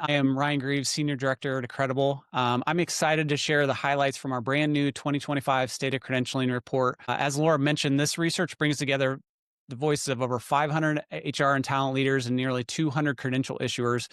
I am Ryan Greives, Senior Director at Accredible. I'm excited to share the highlights from our brand new 2025 State of Credentialing report. As Laura mentioned, this research brings together the voices of over 500 HR and talent leaders and nearly 200 credential issuers,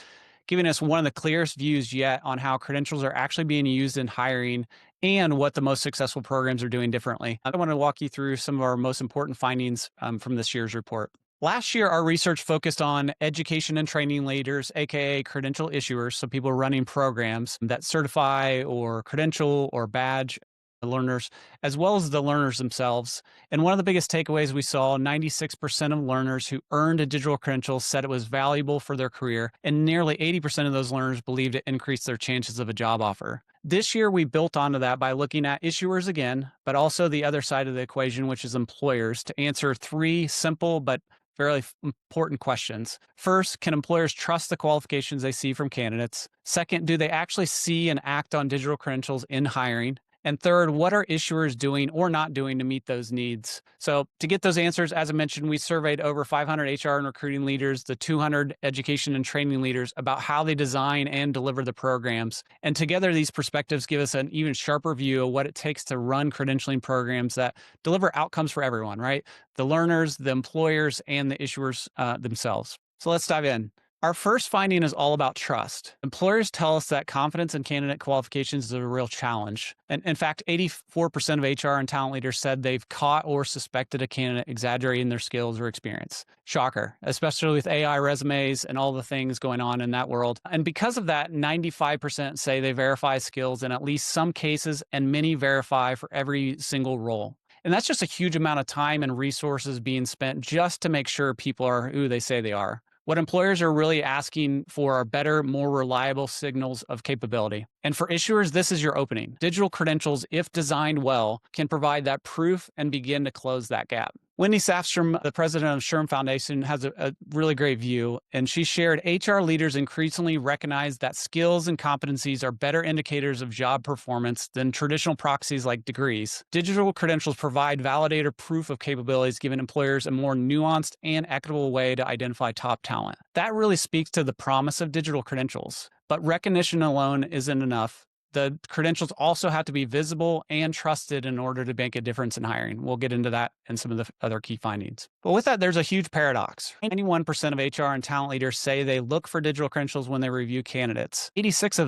giving us one of the clearest views yet on how credentials are actually being used in hiring and what the most successful programs are doing differently. I want to walk you through some of our most important findings from this year's report. Last year, our research focused on education and training leaders, aka credential issuers, so people running programs that certify or credential or badge learners, as well as the learners themselves. And one of the biggest takeaways we saw, 96% of learners who earned a digital credential said it was valuable for their career, and nearly 80% of those learners believed it increased their chances of a job offer. This year, we built onto that by looking at issuers again, but also the other side of the equation, which is employers, to answer three simple but very important questions. First, can employers trust the qualifications they see from candidates? Second, do they actually see and act on digital credentials in hiring? And third, what are issuers doing or not doing to meet those needs? So to get those answers, as I mentioned, we surveyed over 500 HR and recruiting leaders, the 200 education and training leaders about how they design and deliver the programs. And together, these perspectives give us an even sharper view of what it takes to run credentialing programs that deliver outcomes for everyone, right? The learners, the employers, and the issuers themselves. So let's dive in. Our first finding is all about trust. Employers tell us that confidence in candidate qualifications is a real challenge. And in fact, 84% of HR and talent leaders said they've caught or suspected a candidate exaggerating their skills or experience. Shocker, especially with AI resumes and all the things going on in that world. And because of that, 95% say they verify skills in at least some cases, and many verify for every single role. And that's just a huge amount of time and resources being spent just to make sure people are who they say they are. What employers are really asking for are better, more reliable signals of capability. And for issuers, this is your opening. Digital credentials, if designed well, can provide that proof and begin to close that gap. Wendy Safstrom, the president of SHRM Foundation, has a really great view, and she shared HR leaders increasingly recognize that skills and competencies are better indicators of job performance than traditional proxies like degrees. Digital credentials provide validator proof of capabilities, giving employers a more nuanced and equitable way to identify top talent. That really speaks to the promise of digital credentials. But recognition alone isn't enough. The credentials also have to be visible and trusted in order to make a difference in hiring. We'll get into that and some of the other key findings. But with that, there's a huge paradox. 91% of HR and talent leaders say they look for digital credentials when they review candidates. 86%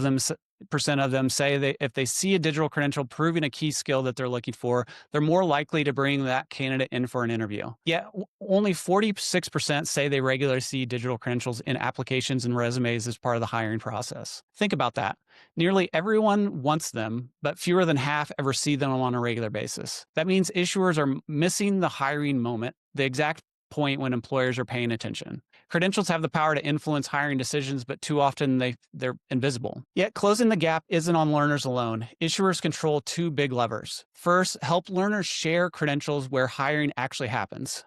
of them say that if they see a digital credential proving a key skill that they're looking for, they're more likely to bring that candidate in for an interview. Yet only 46% say they regularly see digital credentials in applications and resumes as part of the hiring process. Think about that. Nearly everyone wants them, but fewer than half ever see them on a regular basis. That means issuers are missing the hiring moment, the exact point when employers are paying attention. Credentials have the power to influence hiring decisions, but too often they're invisible. Yet closing the gap isn't on learners alone. Issuers control two big levers. First, help learners share credentials where hiring actually happens.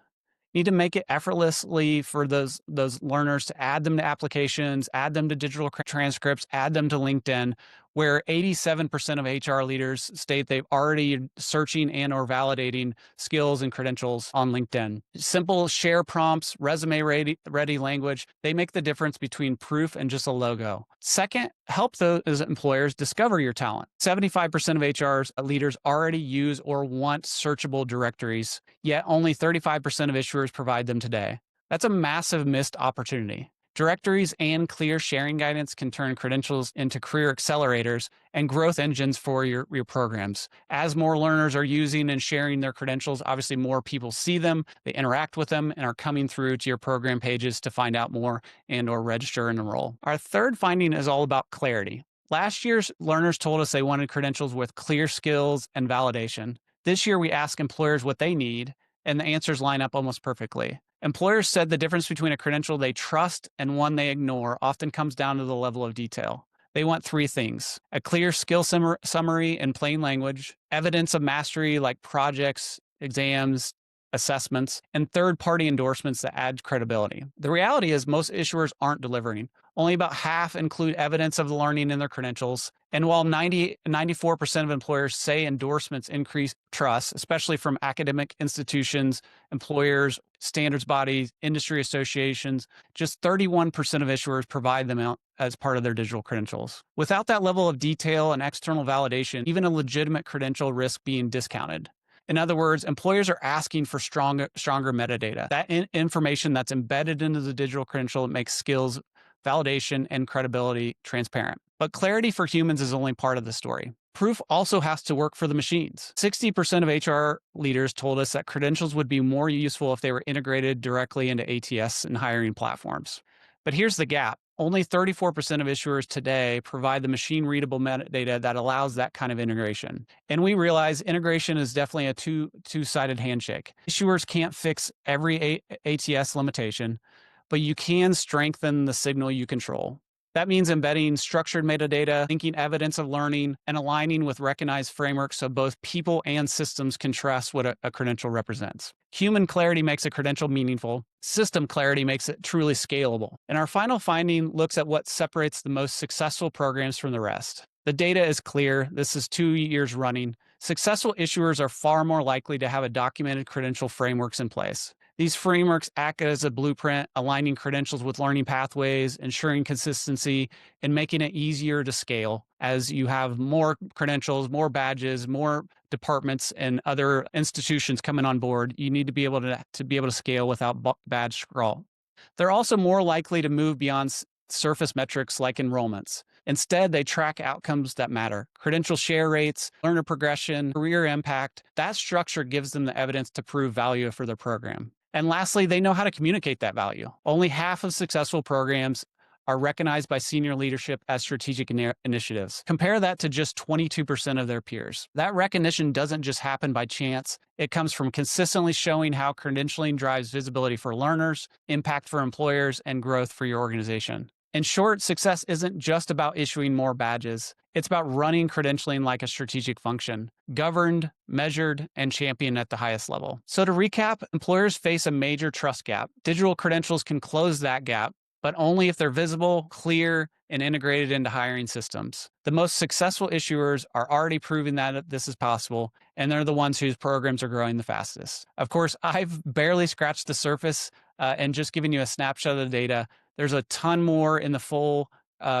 You need to make it effortlessly for those learners to add them to applications, add them to digital transcripts, add them to LinkedIn, where 87% of HR leaders state they've already searching and or validating skills and credentials on LinkedIn. Simple share prompts, resume ready language, they make the difference between proof and just a logo. Second, help those employers discover your talent. 75% of HR's leaders already use or want searchable directories, yet only 35% of issuers provide them today. That's a massive missed opportunity. Directories and clear sharing guidance can turn credentials into career accelerators and growth engines for your programs. As more learners are using and sharing their credentials, obviously more people see them, they interact with them, and are coming through to your program pages to find out more and or register and enroll. Our third finding is all about clarity. Last year's learners told us they wanted credentials with clear skills and validation. This year, we ask employers what they need, and the answers line up almost perfectly. Employers said the difference between a credential they trust and one they ignore often comes down to the level of detail. They want three things: a clear skill summary in plain language, evidence of mastery like projects, exams, assessments, and third-party endorsements that add credibility. The reality is most issuers aren't delivering. Only about half include evidence of the learning in their credentials. And while 94% of employers say endorsements increase trust, especially from academic institutions, employers, standards bodies, industry associations. Just 31% of issuers provide them out as part of their digital credentials. Without that level of detail and external validation, even a legitimate credential risks being discounted. In other words, employers are asking for stronger metadata. That information that's embedded into the digital credential makes skills, validation, and credibility transparent. But clarity for humans is only part of the story. Proof also has to work for the machines. 60% of HR leaders told us that credentials would be more useful if they were integrated directly into ATS and hiring platforms. But here's the gap. Only 34% of issuers today provide the machine-readable metadata that allows that kind of integration. And we realize integration is definitely a two-sided handshake. Issuers can't fix every ATS limitation, but you can strengthen the signal you control. That means embedding structured metadata, linking evidence of learning, and aligning with recognized frameworks so both people and systems can trust what a credential represents. Human clarity makes a credential meaningful. System clarity makes it truly scalable. And our final finding looks at what separates the most successful programs from the rest. The data is clear. This is 2 years running. Successful issuers are far more likely to have a documented credential frameworks in place. These frameworks act as a blueprint, aligning credentials with learning pathways, ensuring consistency, and making it easier to scale. As you have more credentials, more badges, more departments, and other institutions coming on board, you need to be able to scale without badge sprawl. They're also more likely to move beyond surface metrics like enrollments. Instead, they track outcomes that matter: credential share rates, learner progression, career impact. That structure gives them the evidence to prove value for their program. And lastly, they know how to communicate that value. Only half of successful programs are recognized by senior leadership as strategic initiatives. Compare that to just 22% of their peers. That recognition doesn't just happen by chance. It comes from consistently showing how credentialing drives visibility for learners, impact for employers, and growth for your organization. In short, success isn't just about issuing more badges. It's about running credentialing like a strategic function, governed, measured, and championed at the highest level. So to recap, employers face a major trust gap. Digital credentials can close that gap, but only if they're visible, clear, and integrated into hiring systems. The most successful issuers are already proving that this is possible, and they're the ones whose programs are growing the fastest. Of course, I've barely scratched the surface and just given you a snapshot of the data. There's a ton more in the full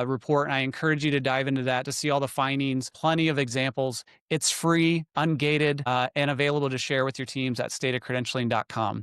report, and I encourage you to dive into that to see all the findings, plenty of examples. It's free, ungated, and available to share with your teams at stateofcredentialing.com.